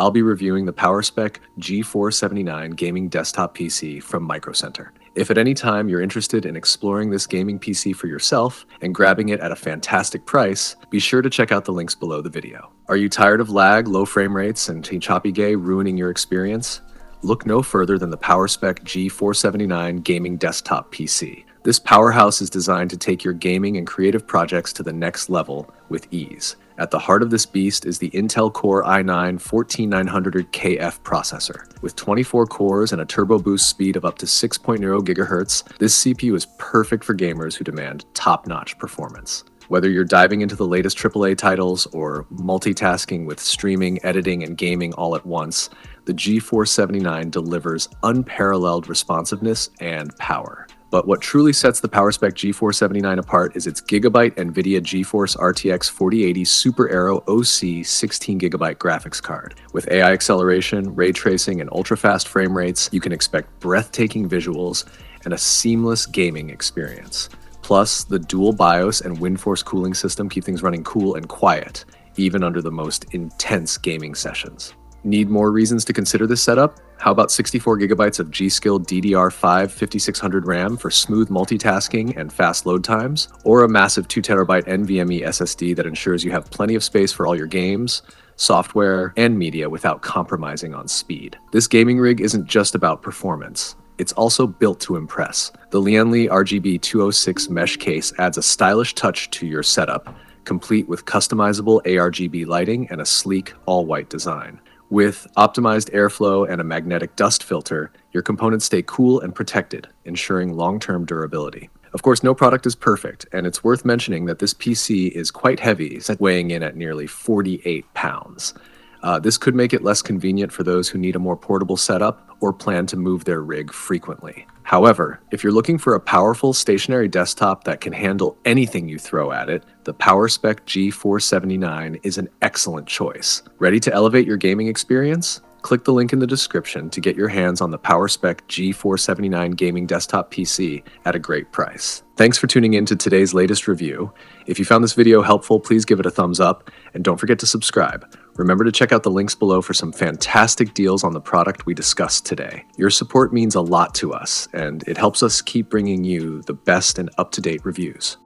I'll be reviewing the PowerSpec G479 gaming desktop PC from Micro Center. If at any time you're interested in exploring this gaming PC for yourself and grabbing it at a fantastic price, be sure to check out the links below the video. Are you tired of lag, low frame rates, and choppy gay ruining your experience? Look no further than the PowerSpec G479 gaming desktop PC. This powerhouse is designed to take your gaming and creative projects to the next level with ease. At the heart of this beast is the Intel Core i9-14900KF processor. With 24 cores and a turbo boost speed of up to 6.0 GHz, this CPU is perfect for gamers who demand top-notch performance. Whether you're diving into the latest AAA titles or multitasking with streaming, editing, and gaming all at once, the G479 delivers unparalleled responsiveness and power. But what truly sets the PowerSpec G479 apart is its Gigabyte NVIDIA GeForce RTX 4080 Super Aero OC 16GB graphics card. With AI acceleration, ray tracing, and ultra-fast frame rates, you can expect breathtaking visuals and a seamless gaming experience. Plus, the dual BIOS and WindForce cooling system keep things running cool and quiet, even under the most intense gaming sessions. Need more reasons to consider this setup? How about 64 GB of G.SKILL DDR5-5600 RAM for smooth multitasking and fast load times? Or a massive 2TB NVMe SSD that ensures you have plenty of space for all your games, software, and media without compromising on speed? This gaming rig isn't just about performance. It's also built to impress. The Lian Li RGB 206 mesh case adds a stylish touch to your setup, complete with customizable ARGB lighting and a sleek, all-white design. With optimized airflow and a magnetic dust filter, your components stay cool and protected, ensuring long-term durability. Of course, no product is perfect, and it's worth mentioning that this PC is quite heavy, weighing in at nearly 48 pounds. This could make it less convenient for those who need a more portable setup or plan to move their rig frequently. However, if you're looking for a powerful stationary desktop that can handle anything you throw at it, the PowerSpec G479 is an excellent choice. Ready to elevate your gaming experience? Click the link in the description to get your hands on the PowerSpec G479 gaming desktop PC at a great price. Thanks for tuning in to today's latest review. If you found this video helpful, please give it a thumbs up and don't forget to subscribe. Remember to check out the links below for some fantastic deals on the product we discussed today. Your support means a lot to us, and it helps us keep bringing you the best and up-to-date reviews.